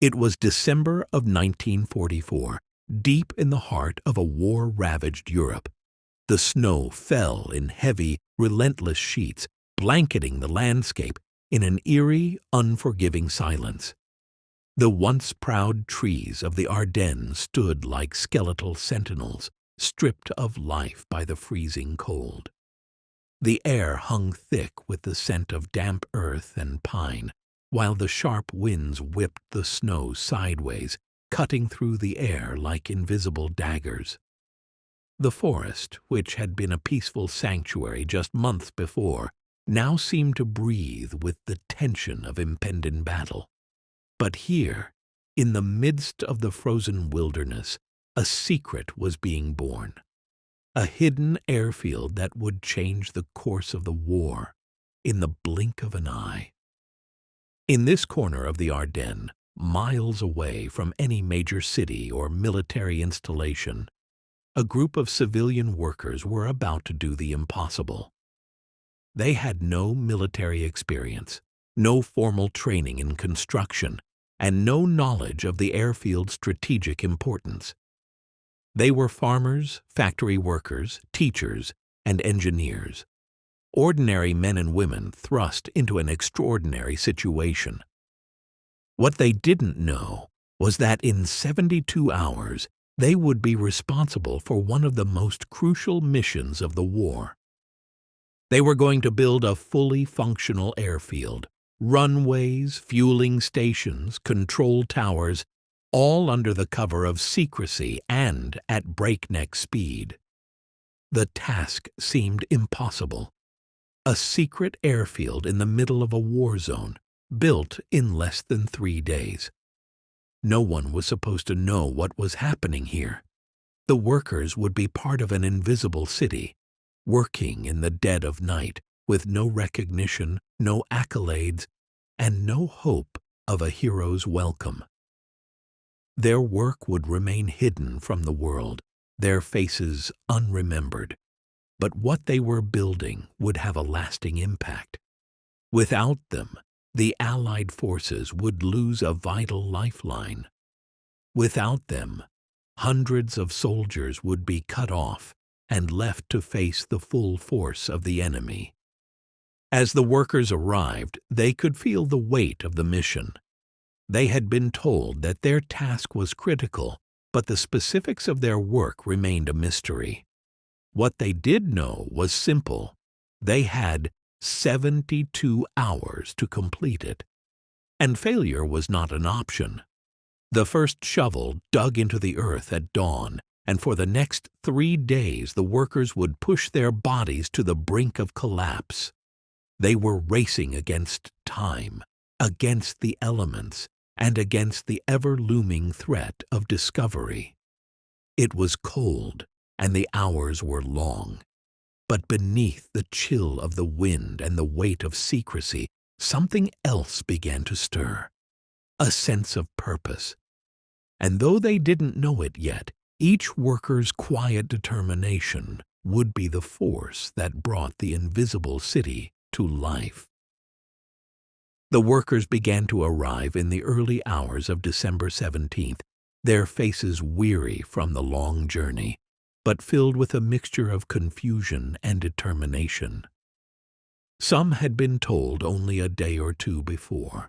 It was December of 1944, deep in the heart of a war-ravaged Europe. The snow fell in heavy, relentless sheets, blanketing the landscape in an eerie, unforgiving silence. The once proud trees of the Ardennes stood like skeletal sentinels, stripped of life by the freezing cold. The air hung thick with the scent of damp earth and pine, while the sharp winds whipped the snow sideways, cutting through the air like invisible daggers. The forest, which had been a peaceful sanctuary just months before, now seemed to breathe with the tension of impending battle. But here, in the midst of the frozen wilderness, a secret was being born. A hidden airfield that would change the course of the war in the blink of an eye. In this corner of the Ardennes, miles away from any major city or military installation, a group of civilian workers were about to do the impossible. They had no military experience, no formal training in construction, and no knowledge of the airfield's strategic importance. They were farmers, factory workers, teachers, and engineers. Ordinary men and women thrust into an extraordinary situation. What they didn't know was that in 72 hours, they would be responsible for one of the most crucial missions of the war. They were going to build a fully functional airfield, runways, fueling stations, control towers, all under the cover of secrecy and at breakneck speed. The task seemed impossible. A secret airfield in the middle of a war zone, built in less than 3 days. No one was supposed to know what was happening here. The workers would be part of an invisible city, working in the dead of night, with no recognition, no accolades, and no hope of a hero's welcome. Their work would remain hidden from the world, their faces unremembered. But what they were building would have a lasting impact. Without them, the Allied forces would lose a vital lifeline. Without them, hundreds of soldiers would be cut off and left to face the full force of the enemy. As the workers arrived, they could feel the weight of the mission. They had been told that their task was critical, but the specifics of their work remained a mystery. What they did know was simple. They had 72 hours to complete it. And failure was not an option. The first shovel dug into the earth at dawn, and for the next 3 days the workers would push their bodies to the brink of collapse. They were racing against time, against the elements, and against the ever-looming threat of discovery. It was cold, and the hours were long. But beneath the chill of the wind and the weight of secrecy, something else began to stir. A sense of purpose. And though they didn't know it yet, each worker's quiet determination would be the force that brought the invisible city to life. The workers began to arrive in the early hours of December 17th, their faces weary from the long journey, but filled with a mixture of confusion and determination. Some had been told only a day or two before.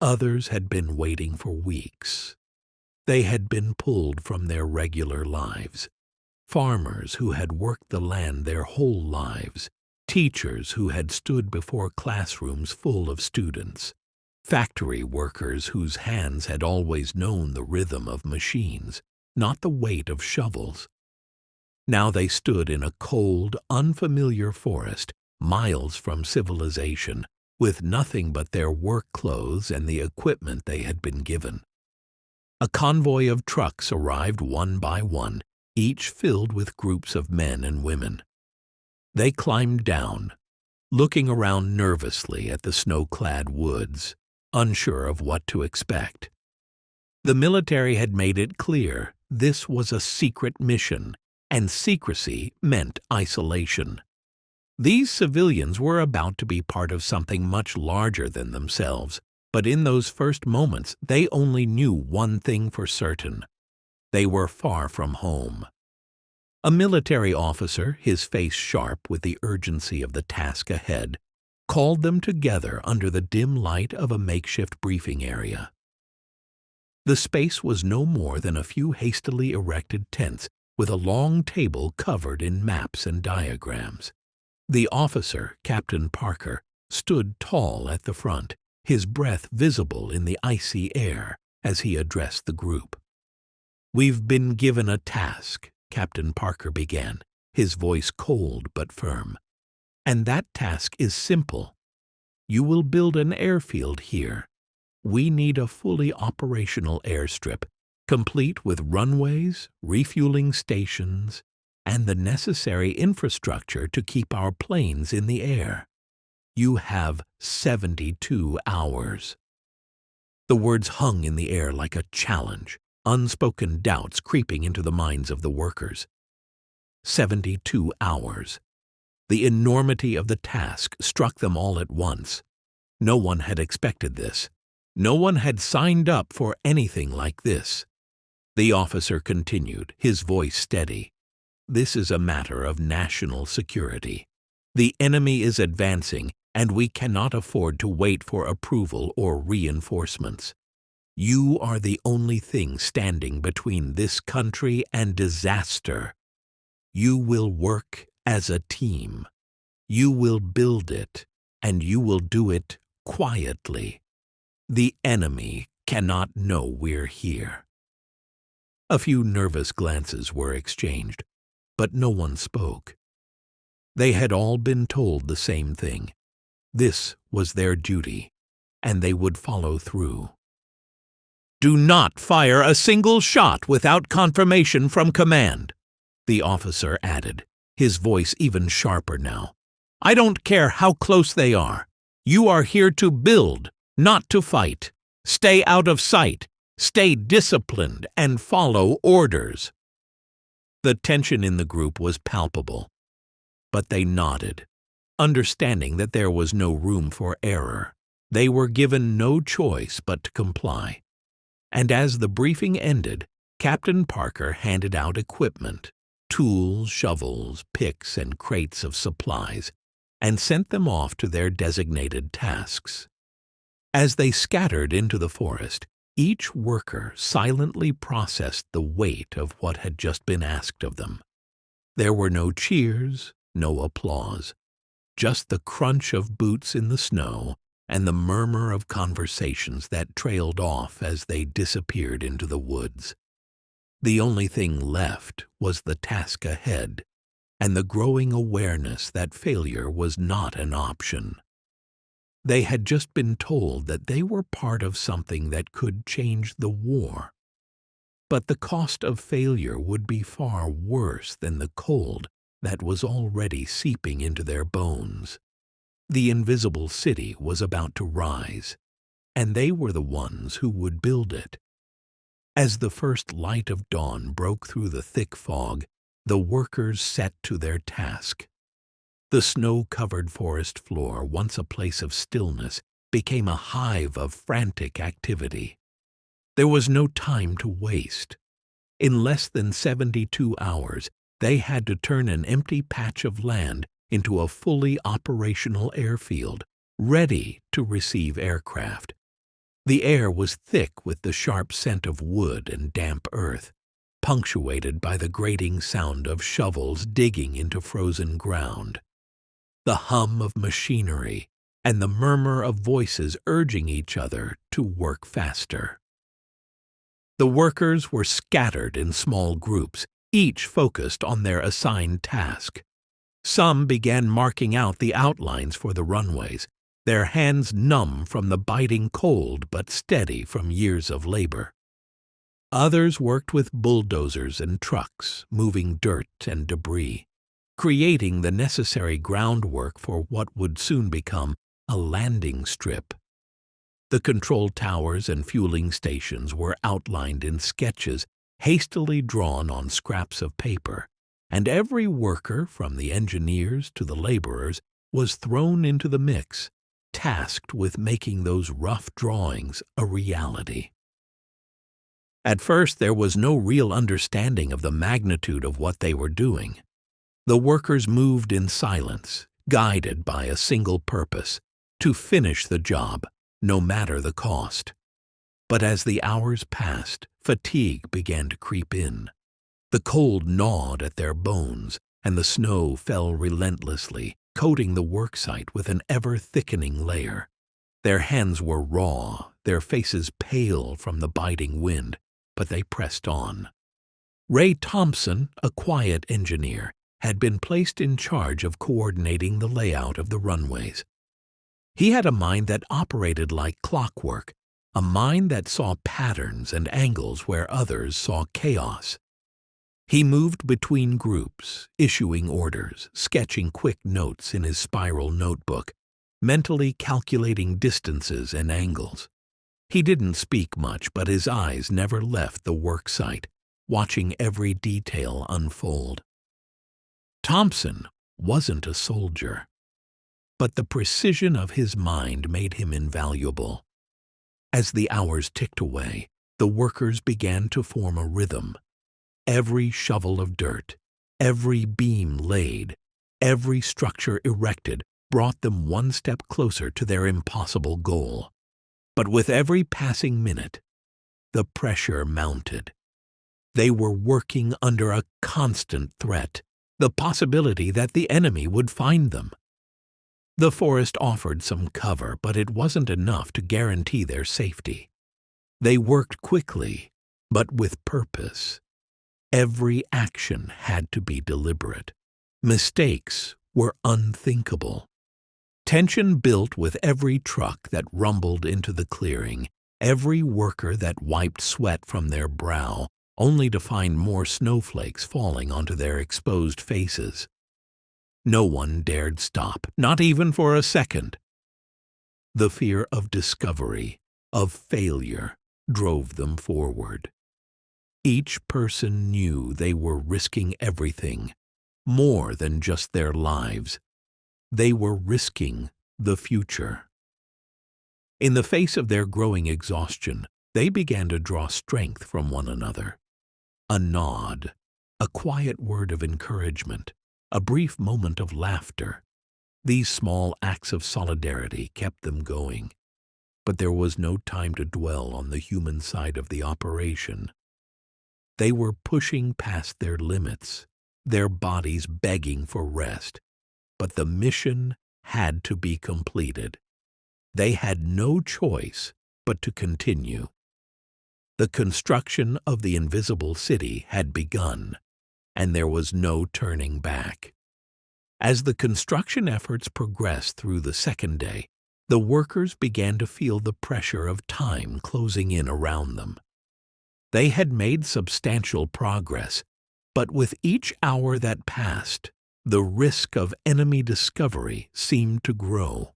Others had been waiting for weeks. They had been pulled from their regular lives. Farmers who had worked the land their whole lives. Teachers who had stood before classrooms full of students. Factory workers whose hands had always known the rhythm of machines, not the weight of shovels. Now they stood in a cold, unfamiliar forest, miles from civilization, with nothing but their work clothes and the equipment they had been given. A convoy of trucks arrived one by one, each filled with groups of men and women. They climbed down, looking around nervously at the snow-clad woods, unsure of what to expect. The military had made it clear this was a secret mission, and secrecy meant isolation. These civilians were about to be part of something much larger than themselves, But in those first moments, they only knew one thing for certain. They were far from home. A military officer, his face sharp with the urgency of the task ahead, called them together under the dim light of a makeshift briefing area. The space was no more than a few hastily erected tents with a long table covered in maps and diagrams. The officer, Captain Parker, stood tall at the front, his breath visible in the icy air as he addressed the group. "We've been given a task," Captain Parker began, his voice cold but firm. "And that task is simple. You will build an airfield here. We need a fully operational airstrip, complete with runways, refueling stations, and the necessary infrastructure to keep our planes in the air. You have 72 hours. The words hung in the air like a challenge, unspoken doubts creeping into the minds of the workers. 72 hours. The enormity of the task struck them all at once. No one had expected this. No one had signed up for anything like this. The officer continued, his voice steady. "This is a matter of national security. The enemy is advancing, and we cannot afford to wait for approval or reinforcements. You are the only thing standing between this country and disaster. You will work as a team. You will build it, and you will do it quietly. The enemy cannot know we're here." A few nervous glances were exchanged, but no one spoke. They had all been told the same thing. This was their duty, and they would follow through. "Do not fire a single shot without confirmation from command," the officer added, his voice even sharper now. "I don't care how close they are. You are here to build, not to fight. Stay out of sight. Stay disciplined and follow orders." The tension in the group was palpable, but they nodded, understanding that there was no room for error. They were given no choice but to comply. And as the briefing ended, Captain Parker handed out equipment, tools, shovels, picks, and crates of supplies, and sent them off to their designated tasks. As they scattered into the forest, each worker silently processed the weight of what had just been asked of them. There were no cheers, no applause, just the crunch of boots in the snow and the murmur of conversations that trailed off as they disappeared into the woods. The only thing left was the task ahead and the growing awareness that failure was not an option. They had just been told that they were part of something that could change the war. But the cost of failure would be far worse than the cold that was already seeping into their bones. The invisible city was about to rise, and they were the ones who would build it. As the first light of dawn broke through the thick fog, the workers set to their task. The snow-covered forest floor, once a place of stillness, became a hive of frantic activity. There was no time to waste. In less than 72 hours, they had to turn an empty patch of land into a fully operational airfield, ready to receive aircraft. The air was thick with the sharp scent of wood and damp earth, punctuated by the grating sound of shovels digging into frozen ground. The hum of machinery and the murmur of voices urging each other to work faster. The workers were scattered in small groups, each focused on their assigned task. Some began marking out the outlines for the runways, their hands numb from the biting cold but steady from years of labor. Others worked with bulldozers and trucks, moving dirt and debris, creating the necessary groundwork for what would soon become a landing strip. The control towers and fueling stations were outlined in sketches hastily drawn on scraps of paper, and every worker, from the engineers to the laborers, was thrown into the mix, tasked with making those rough drawings a reality. At first, there was no real understanding of the magnitude of what they were doing. The workers moved in silence, guided by a single purpose: to finish the job, no matter the cost. But as the hours passed, fatigue began to creep in. The cold gnawed at their bones, and the snow fell relentlessly, coating the worksite with an ever-thickening layer. Their hands were raw, their faces pale from the biting wind, but they pressed on. Ray Thompson, a quiet engineer, had been placed in charge of coordinating the layout of the runways. He had a mind that operated like clockwork, a mind that saw patterns and angles where others saw chaos. He moved between groups, issuing orders, sketching quick notes in his spiral notebook, mentally calculating distances and angles. He didn't speak much, but his eyes never left the work site, watching every detail unfold. Thompson wasn't a soldier, but the precision of his mind made him invaluable. As the hours ticked away, the workers began to form a rhythm. Every shovel of dirt, every beam laid, every structure erected brought them one step closer to their impossible goal. But with every passing minute, the pressure mounted. They were working under a constant threat, the possibility that the enemy would find them. The forest offered some cover, but it wasn't enough to guarantee their safety. They worked quickly, but with purpose. Every action had to be deliberate. Mistakes were unthinkable. Tension built with every truck that rumbled into the clearing, every worker that wiped sweat from their brow, only to find more snowflakes falling onto their exposed faces. No one dared stop, not even for a second. The fear of discovery, of failure, drove them forward. Each person knew they were risking everything, more than just their lives. They were risking the future. In the face of their growing exhaustion, they began to draw strength from one another. A nod, a quiet word of encouragement, a brief moment of laughter. These small acts of solidarity kept them going. But there was no time to dwell on the human side of the operation. They were pushing past their limits, their bodies begging for rest. But the mission had to be completed. They had no choice but to continue. The construction of the invisible city had begun, and there was no turning back. As the construction efforts progressed through the second day, the workers began to feel the pressure of time closing in around them. They had made substantial progress, but with each hour that passed, the risk of enemy discovery seemed to grow.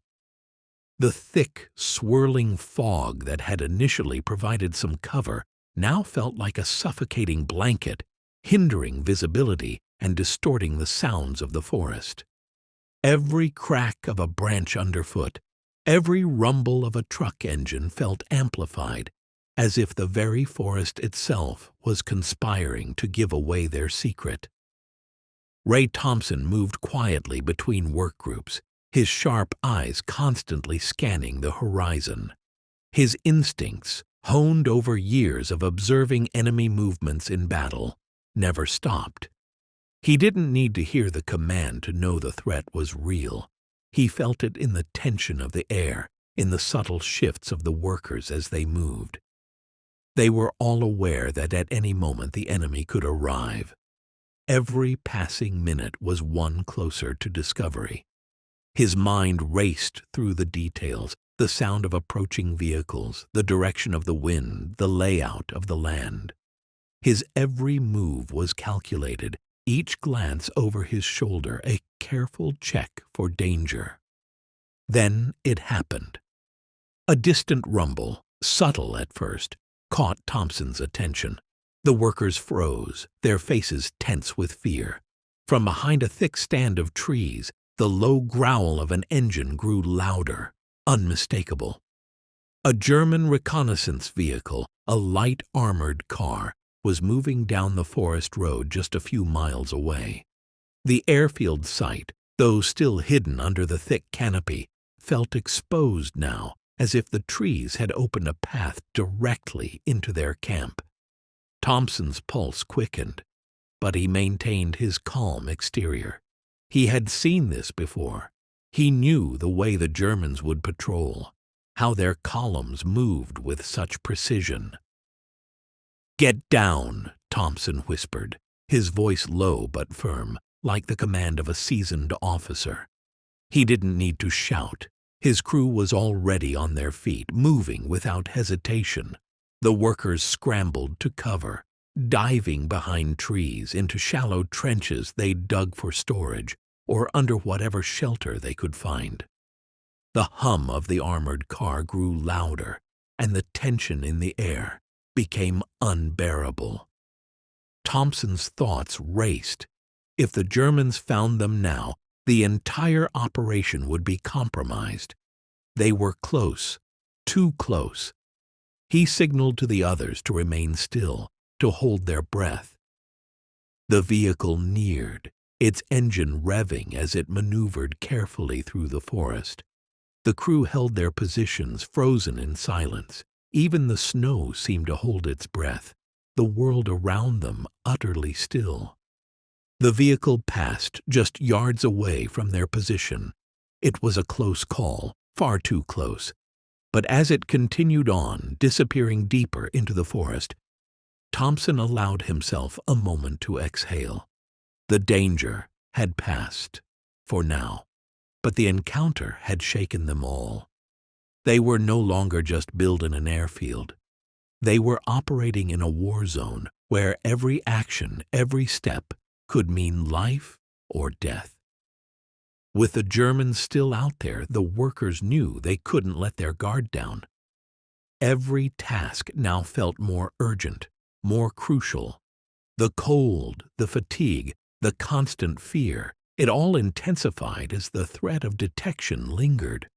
The thick, swirling fog that had initially provided some cover now felt like a suffocating blanket, hindering visibility and distorting the sounds of the forest. Every crack of a branch underfoot, every rumble of a truck engine felt amplified, as if the very forest itself was conspiring to give away their secret. Ray Thompson moved quietly between work groups, his sharp eyes constantly scanning the horizon. His instincts, honed over years of observing enemy movements in battle, never stopped. He didn't need to hear the command to know the threat was real. He felt it in the tension of the air, in the subtle shifts of the workers as they moved. They were all aware that at any moment the enemy could arrive. Every passing minute was one closer to discovery. His mind raced through the details, the sound of approaching vehicles, the direction of the wind, the layout of the land. His every move was calculated, each glance over his shoulder a careful check for danger. Then it happened. A distant rumble, subtle at first, caught Thompson's attention. The workers froze, their faces tense with fear. From behind a thick stand of trees, the low growl of an engine grew louder. unmistakable. A German reconnaissance vehicle, a light armored car, was moving down the forest road just a few miles away. The airfield site, though still hidden under the thick canopy, felt exposed now, as if the trees had opened a path directly into their camp. Thompson's pulse quickened, but he maintained his calm exterior. He had seen this before. He knew the way the Germans would patrol, how their columns moved with such precision. "Get down," Thompson whispered, his voice low but firm, like the command of a seasoned officer. He didn't need to shout. His crew was already on their feet, moving without hesitation. The workers scrambled to cover, diving behind trees into shallow trenches they dug for storage, or under whatever shelter they could find. The hum of the armored car grew louder, and the tension in the air became unbearable. Thompson's thoughts raced. If the Germans found them now, the entire operation would be compromised. They were close, too close. He signaled to the others to remain still, to hold their breath. The vehicle neared, its engine revving as it maneuvered carefully through the forest. The crew held their positions, frozen in silence. Even the snow seemed to hold its breath, the world around them utterly still. The vehicle passed just yards away from their position. It was a close call, far too close. But as it continued on, disappearing deeper into the forest, Thompson allowed himself a moment to exhale. The danger had passed, for now, but the encounter had shaken them all. They were no longer just building an airfield. They were operating in a war zone where every action, every step, could mean life or death. With the Germans still out there, the workers knew they couldn't let their guard down. Every task now felt more urgent, more crucial. The cold, the fatigue, the constant fear, it all intensified as the threat of detection lingered.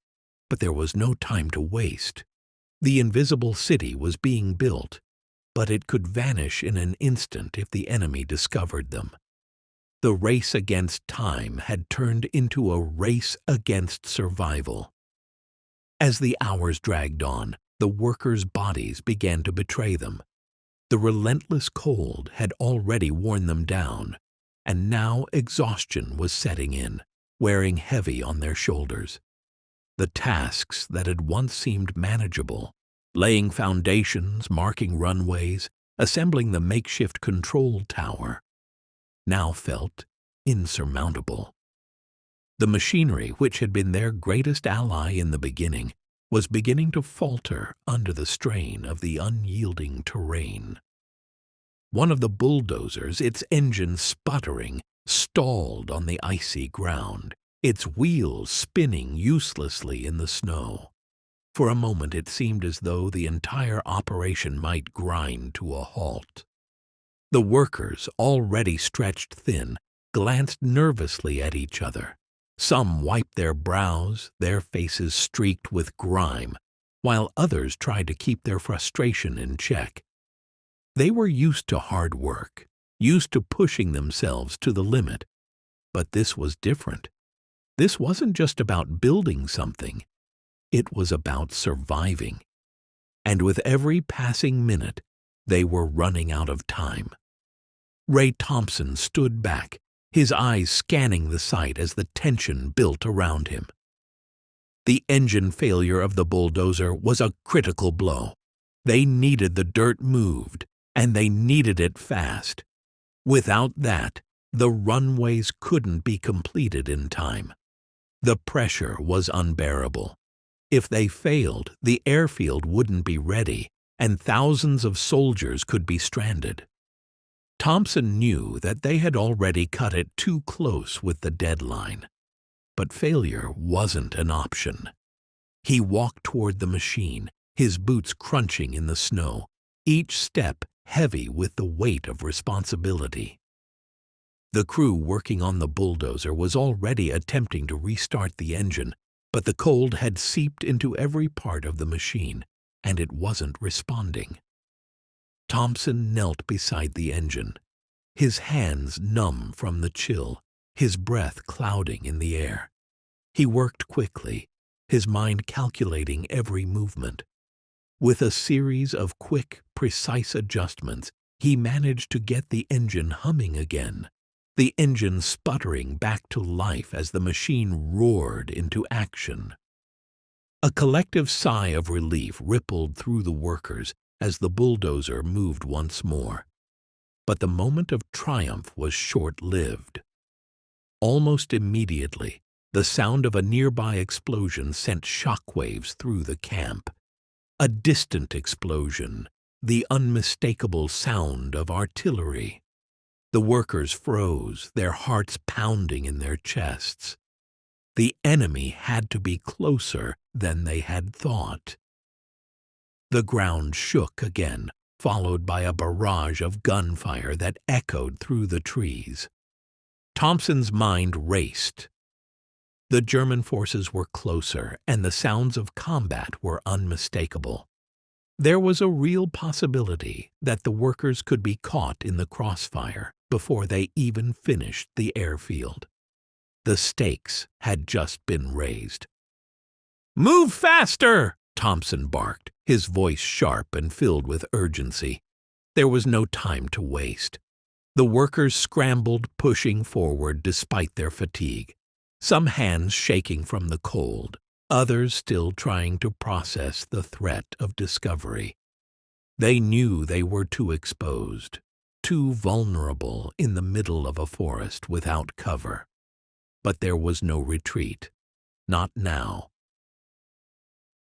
But there was no time to waste. The invisible city was being built, but it could vanish in an instant if the enemy discovered them. The race against time had turned into a race against survival. As the hours dragged on, the workers' bodies began to betray them. The relentless cold had already worn them down, and now exhaustion was setting in, wearing heavy on their shoulders. The tasks that had once seemed manageable, laying foundations, marking runways, assembling the makeshift control tower, now felt insurmountable. The machinery, which had been their greatest ally in the beginning, was beginning to falter under the strain of the unyielding terrain. One of the bulldozers, its engine sputtering, stalled on the icy ground, its wheels spinning uselessly in the snow. For a moment it seemed as though the entire operation might grind to a halt. The workers, already stretched thin, glanced nervously at each other. Some wiped their brows, their faces streaked with grime, while others tried to keep their frustration in check. They were used to hard work, used to pushing themselves to the limit. But this was different. This wasn't just about building something. It was about surviving. And with every passing minute, they were running out of time. Ray Thompson stood back, his eyes scanning the site as the tension built around him. The engine failure of the bulldozer was a critical blow. They needed the dirt moved, and they needed it fast. Without that, the runways couldn't be completed in time. The pressure was unbearable. If they failed, the airfield wouldn't be ready, and thousands of soldiers could be stranded. Thompson knew that they had already cut it too close with the deadline. But failure wasn't an option. He walked toward the machine, his boots crunching in the snow, each step heavy with the weight of responsibility. The crew working on the bulldozer was already attempting to restart the engine, but the cold had seeped into every part of the machine, and it wasn't responding. Thompson knelt beside the engine, his hands numb from the chill, his breath clouding in the air. He worked quickly, his mind calculating every movement. With a series of quick, precise adjustments, he managed to get the engine humming again, the engine sputtering back to life as the machine roared into action. A collective sigh of relief rippled through the workers as the bulldozer moved once more. But the moment of triumph was short-lived. Almost immediately, the sound of a nearby explosion sent shockwaves through the camp. A distant explosion, the unmistakable sound of artillery. The workers froze, their hearts pounding in their chests. The enemy had to be closer than they had thought. The ground shook again, followed by a barrage of gunfire that echoed through the trees. Thompson's mind raced. The German forces were closer, and the sounds of combat were unmistakable. There was a real possibility that the workers could be caught in the crossfire before they even finished the airfield. The stakes had just been raised. "Move faster!" Thompson barked, his voice sharp and filled with urgency. There was no time to waste. The workers scrambled, pushing forward despite their fatigue, some hands shaking from the cold, others still trying to process the threat of discovery. They knew they were too exposed, too vulnerable in the middle of a forest without cover. But there was no retreat, not now.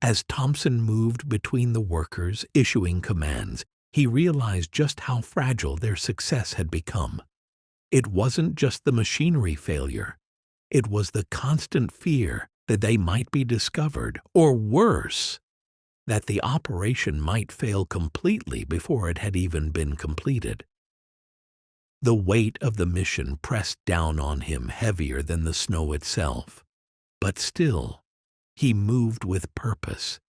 As Thompson moved between the workers, issuing commands, he realized just how fragile their success had become. It wasn't just the machinery failure. It was the constant fear that they might be discovered, or worse, that the operation might fail completely before it had even been completed. The weight of the mission pressed down on him heavier than the snow itself, but still, he moved with purpose,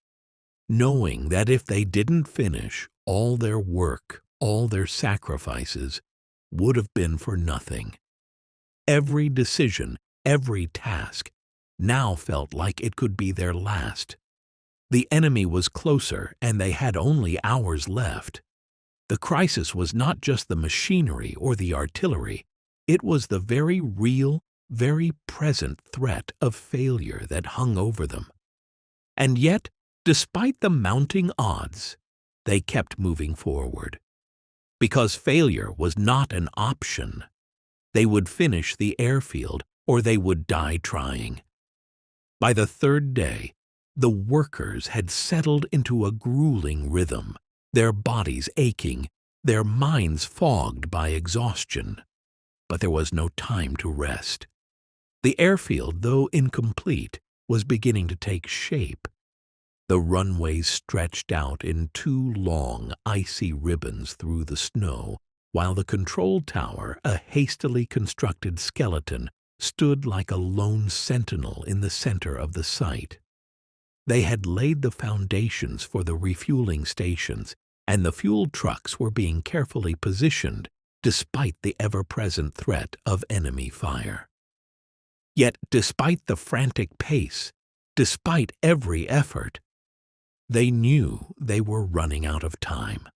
knowing that if they didn't finish, all their work, all their sacrifices, would have been for nothing. Every decision, every task, now felt like it could be their last. The enemy was closer, and they had only hours left. The crisis was not just the machinery or the artillery. It was the very real, very present threat of failure that hung over them. And yet, despite the mounting odds, they kept moving forward. Because failure was not an option. They would finish the airfield, or they would die trying. By the third day, the workers had settled into a grueling rhythm, their bodies aching, their minds fogged by exhaustion. But there was no time to rest. The airfield, though incomplete, was beginning to take shape. The runways stretched out in two long, icy ribbons through the snow, while the control tower, a hastily constructed skeleton, stood like a lone sentinel in the center of the site. They had laid the foundations for the refueling stations, and the fuel trucks were being carefully positioned despite the ever-present threat of enemy fire. Yet, despite the frantic pace, despite every effort, they knew they were running out of time.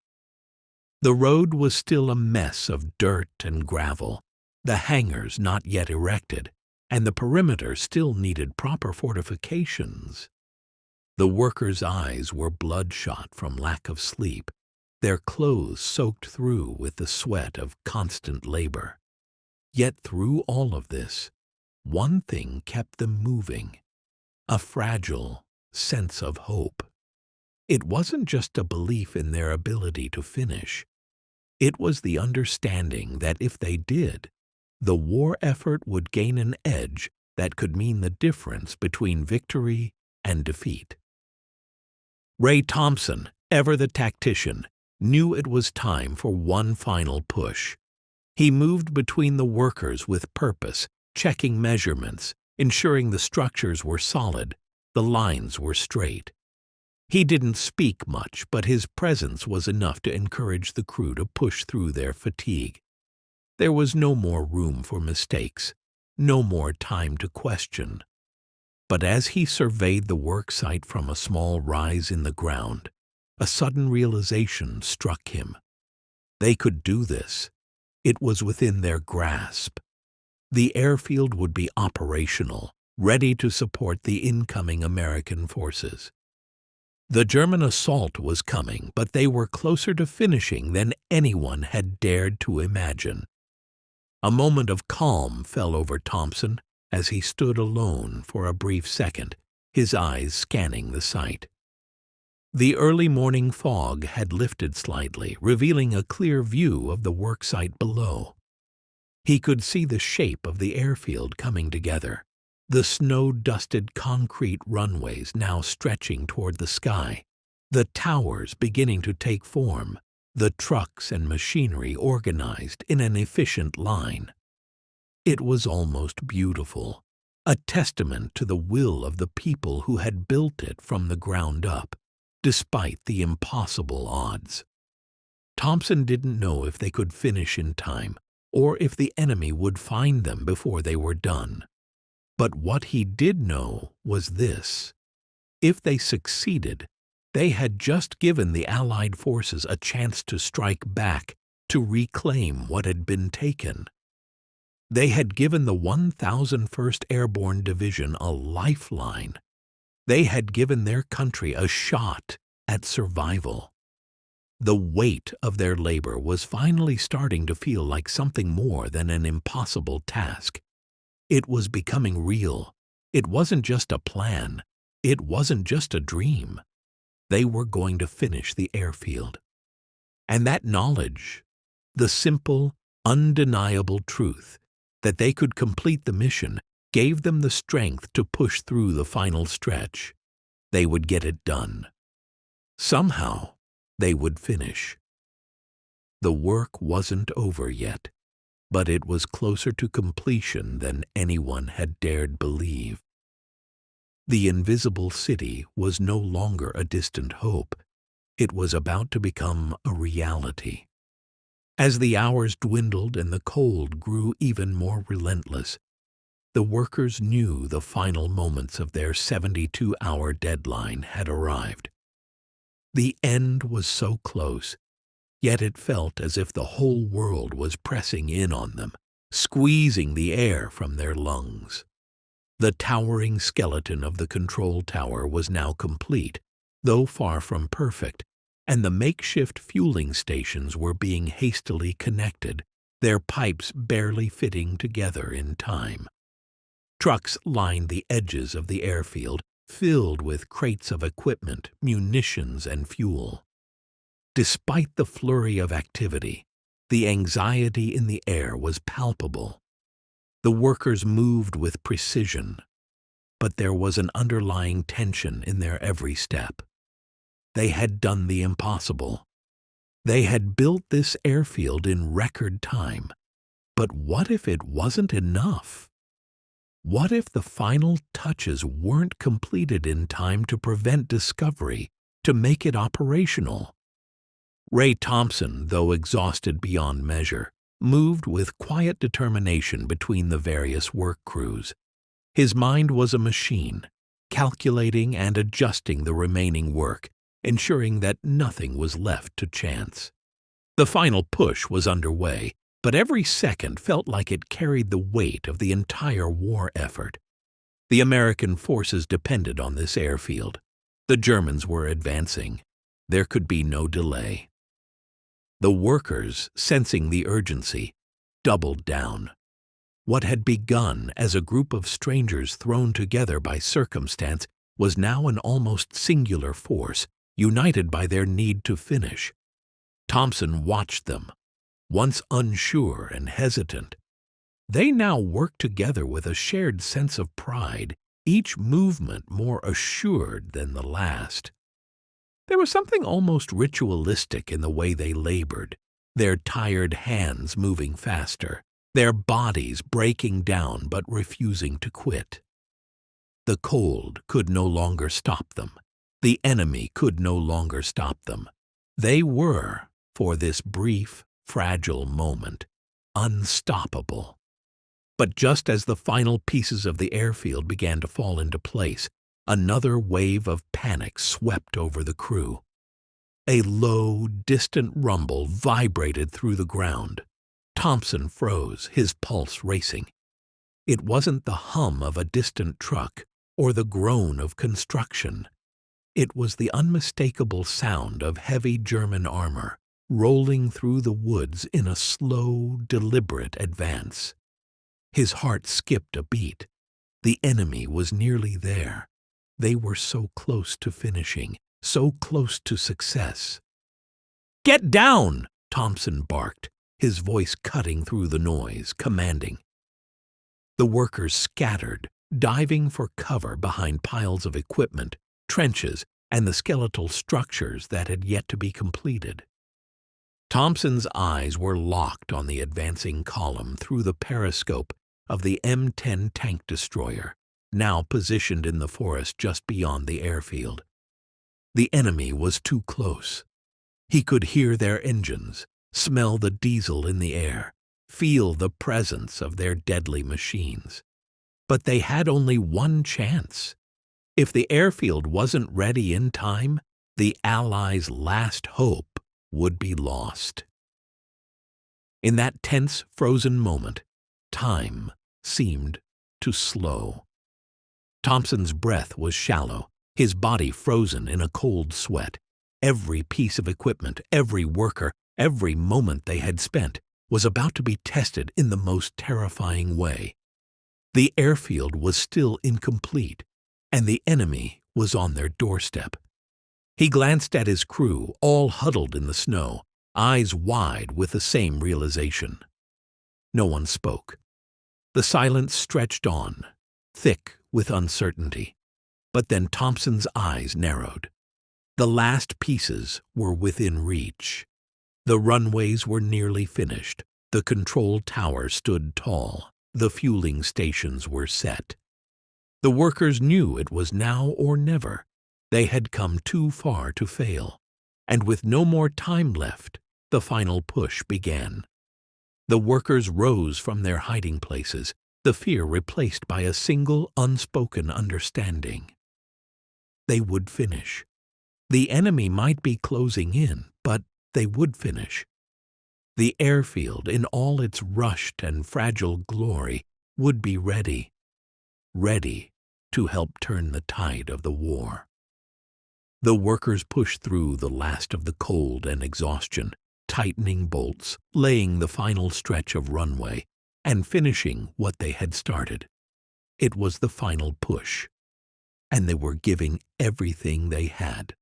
The road was still a mess of dirt and gravel, the hangars not yet erected, and the perimeter still needed proper fortifications. The workers' eyes were bloodshot from lack of sleep, their clothes soaked through with the sweat of constant labor. Yet through all of this, one thing kept them moving, a fragile sense of hope. It wasn't just a belief in their ability to finish. It was the understanding that if they did, the war effort would gain an edge that could mean the difference between victory and defeat. Ray Thompson, ever the tactician, knew it was time for one final push. He moved between the workers with purpose, checking measurements, ensuring the structures were solid, The lines were straight. He didn't speak much, but his presence was enough to encourage the crew to push through their fatigue. There was no more room for mistakes, no more time to question. But as he surveyed the work site from a small rise in the ground, a sudden realization struck him. They could do this. It was within their grasp. The airfield would be operational, ready to support the incoming American forces. The German assault was coming, but they were closer to finishing than anyone had dared to imagine. A moment of calm fell over Thompson as he stood alone for a brief second, his eyes scanning the site. The early morning fog had lifted slightly, revealing a clear view of the worksite below. He could see the shape of the airfield coming together, the snow-dusted concrete runways now stretching toward the sky, the towers beginning to take form, the trucks and machinery organized in an efficient line. It was almost beautiful, a testament to the will of the people who had built it from the ground up, despite the impossible odds. Thompson didn't know if they could finish in time, or if the enemy would find them before they were done. But what he did know was this: if they succeeded, they had just given the Allied forces a chance to strike back, to reclaim what had been taken. They had given the 1001st Airborne Division a lifeline. They had given their country a shot at survival. The weight of their labor was finally starting to feel like something more than an impossible task. It was becoming real. It wasn't just a plan. It wasn't just a dream. They were going to finish the airfield. And that knowledge, the simple, undeniable truth that they could complete the mission, gave them the strength to push through the final stretch. They would get it done. Somehow, they would finish. The work wasn't over yet, but it was closer to completion than anyone had dared believe. The invisible city was no longer a distant hope. It was about to become a reality. As the hours dwindled and the cold grew even more relentless, the workers knew the final moments of their 72-hour deadline had arrived. The end was so close, yet it felt as if the whole world was pressing in on them, squeezing the air from their lungs. The towering skeleton of the control tower was now complete, though far from perfect, and the makeshift fueling stations were being hastily connected, their pipes barely fitting together in time. Trucks lined the edges of the airfield, filled with crates of equipment, munitions, and fuel. Despite the flurry of activity, the anxiety in the air was palpable. The workers moved with precision, but there was an underlying tension in their every step. They had done the impossible. They had built this airfield in record time. But what if it wasn't enough? What if the final touches weren't completed in time to prevent discovery, to make it operational? Ray Thompson, though exhausted beyond measure, moved with quiet determination between the various work crews. His mind was a machine, calculating and adjusting the remaining work, ensuring that nothing was left to chance. The final push was underway, but every second felt like it carried the weight of the entire war effort. The American forces depended on this airfield. The Germans were advancing. There could be no delay. The workers, sensing the urgency, doubled down. What had begun as a group of strangers thrown together by circumstance was now an almost singular force, united by their need to finish. Thompson watched them, once unsure and hesitant. They now worked together with a shared sense of pride, each movement more assured than the last. There was something almost ritualistic in the way they labored, their tired hands moving faster, their bodies breaking down but refusing to quit. The cold could no longer stop them. The enemy could no longer stop them. They were, for this brief, fragile moment, unstoppable. But just as the final pieces of the airfield began to fall into place, another wave of panic swept over the crew. A low, distant rumble vibrated through the ground. Thompson froze, his pulse racing. It wasn't the hum of a distant truck or the groan of construction. It was the unmistakable sound of heavy German armor rolling through the woods in a slow, deliberate advance. His heart skipped a beat. The enemy was nearly there. They were so close to finishing, so close to success. "Get down!" Thompson barked, his voice cutting through the noise, commanding. The workers scattered, diving for cover behind piles of equipment, trenches, and the skeletal structures that had yet to be completed. Thompson's eyes were locked on the advancing column through the periscope of the M10 tank destroyer, now positioned in the forest just beyond the airfield. The enemy was too close. He could hear their engines, smell the diesel in the air, feel the presence of their deadly machines. But they had only one chance. If the airfield wasn't ready in time, the Allies' last hope would be lost. In that tense, frozen moment, time seemed to slow. Thompson's breath was shallow, his body frozen in a cold sweat. Every piece of equipment, every worker, every moment they had spent was about to be tested in the most terrifying way. The airfield was still incomplete, and the enemy was on their doorstep. He glanced at his crew, all huddled in the snow, eyes wide with the same realization. No one spoke. The silence stretched on, thick with uncertainty. But then Thompson's eyes narrowed. The last pieces were within reach. The runways were nearly finished. The control tower stood tall. The fueling stations were set. The workers knew it was now or never. They had come too far to fail. And with no more time left, the final push began. The workers rose from their hiding places, the fear replaced by a single unspoken understanding. They would finish. The enemy might be closing in, but they would finish. The airfield, in all its rushed and fragile glory, would be ready to help turn the tide of the war. The workers pushed through the last of the cold and exhaustion, tightening bolts, laying the final stretch of runway, and finishing what they had started. It was the final push, and they were giving everything they had.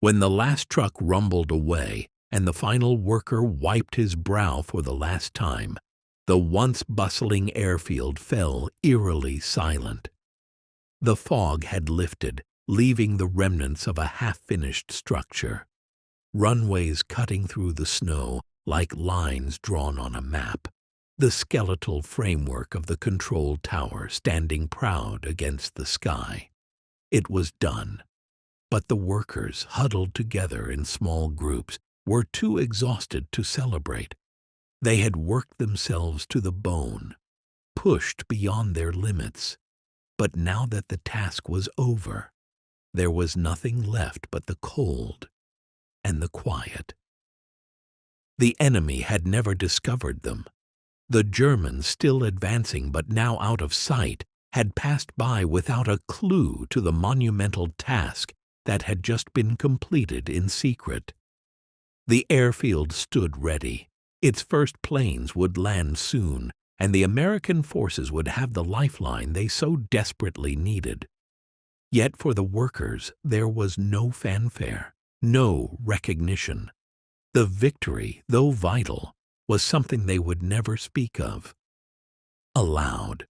When the last truck rumbled away and the final worker wiped his brow for the last time, the once bustling airfield fell eerily silent. The fog had lifted, leaving the remnants of a half-finished structure. Runways cutting through the snow like lines drawn on a map. The skeletal framework of the control tower standing proud against the sky. It was done. But the workers, huddled together in small groups, were too exhausted to celebrate. They had worked themselves to the bone, pushed beyond their limits. But now that the task was over, there was nothing left but the cold and the quiet. The enemy had never discovered them. The Germans, still advancing but now out of sight, had passed by without a clue to the monumental task that had just been completed in secret. The airfield stood ready. Its first planes would land soon, and the American forces would have the lifeline they so desperately needed. Yet for the workers there was no fanfare, no recognition. The victory, though vital, was something they would never speak of aloud.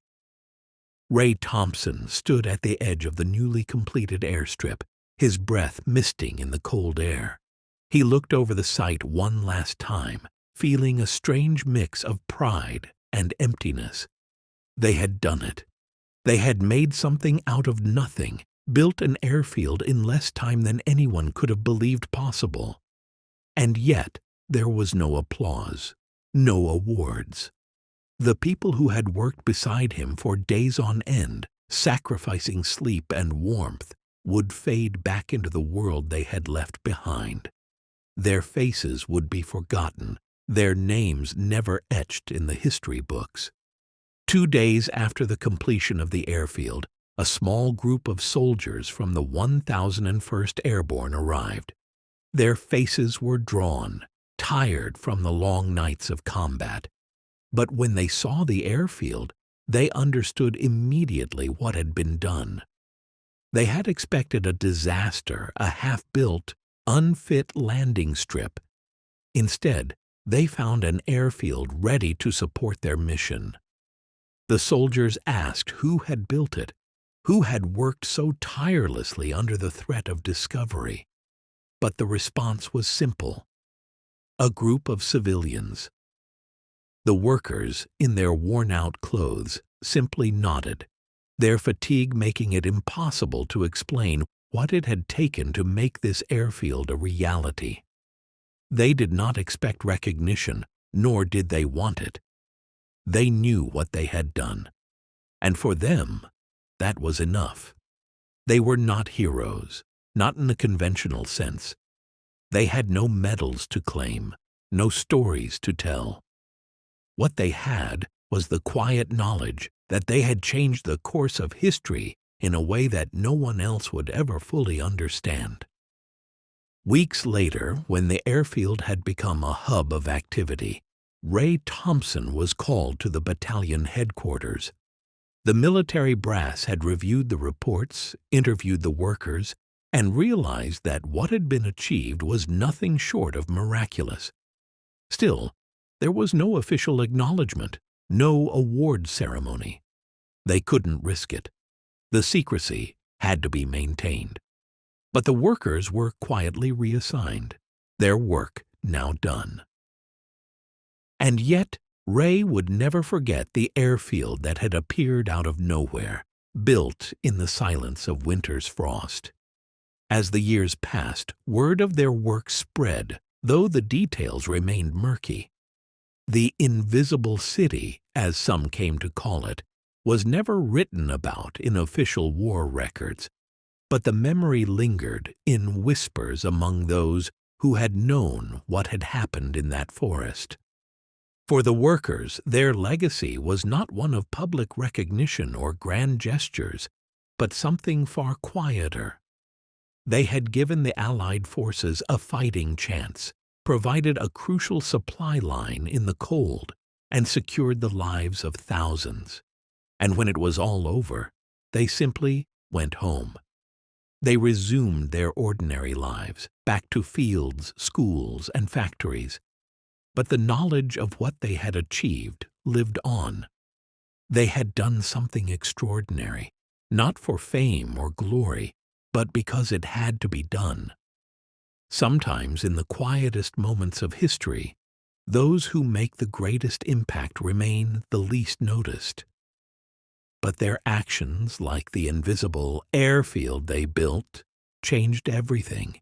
Ray Thompson stood at the edge of the newly completed airstrip, his breath misting in the cold air. He looked over the site one last time, feeling a strange mix of pride and emptiness. They had done it. They had made something out of nothing, built an airfield in less time than anyone could have believed possible. And yet there was no applause, no awards. The people who had worked beside him for days on end, sacrificing sleep and warmth, would fade back into the world they had left behind. Their faces would be forgotten, their names never etched in the history books. 2 days after the completion of the airfield, a small group of soldiers from the 1001st Airborne arrived. Their faces were drawn, tired from the long nights of combat. But when they saw the airfield, they understood immediately what had been done. They had expected a disaster, a half-built, unfit landing strip. Instead, they found an airfield ready to support their mission. The soldiers asked who had built it, who had worked so tirelessly under the threat of discovery. But the response was simple: a group of civilians. The workers, in their worn-out clothes, simply nodded, their fatigue making it impossible to explain what it had taken to make this airfield a reality. They did not expect recognition, nor did they want it. They knew what they had done, and for them, that was enough. They were not heroes, not in the conventional sense. They had no medals to claim, no stories to tell. What they had was the quiet knowledge that they had changed the course of history in a way that no one else would ever fully understand. Weeks later, when the airfield had become a hub of activity, Ray Thompson was called to the battalion headquarters. The military brass had reviewed the reports, interviewed the workers, and realized that what had been achieved was nothing short of miraculous. Still, there was no official acknowledgement, no award ceremony. They couldn't risk it. The secrecy had to be maintained. But the workers were quietly reassigned, their work now done. And yet, Ray would never forget the airfield that had appeared out of nowhere, built in the silence of winter's frost. As the years passed, word of their work spread, though the details remained murky. The invisible city, as some came to call it, was never written about in official war records, but the memory lingered in whispers among those who had known what had happened in that forest. For the workers, their legacy was not one of public recognition or grand gestures, but something far quieter. They had given the Allied forces a fighting chance, provided a crucial supply line in the cold, and secured the lives of thousands. And when it was all over, they simply went home. They resumed their ordinary lives, back to fields, schools, and factories. But the knowledge of what they had achieved lived on. They had done something extraordinary, not for fame or glory, but because it had to be done. Sometimes in the quietest moments of history, those who make the greatest impact remain the least noticed. But their actions, like the invisible airfield they built, changed everything.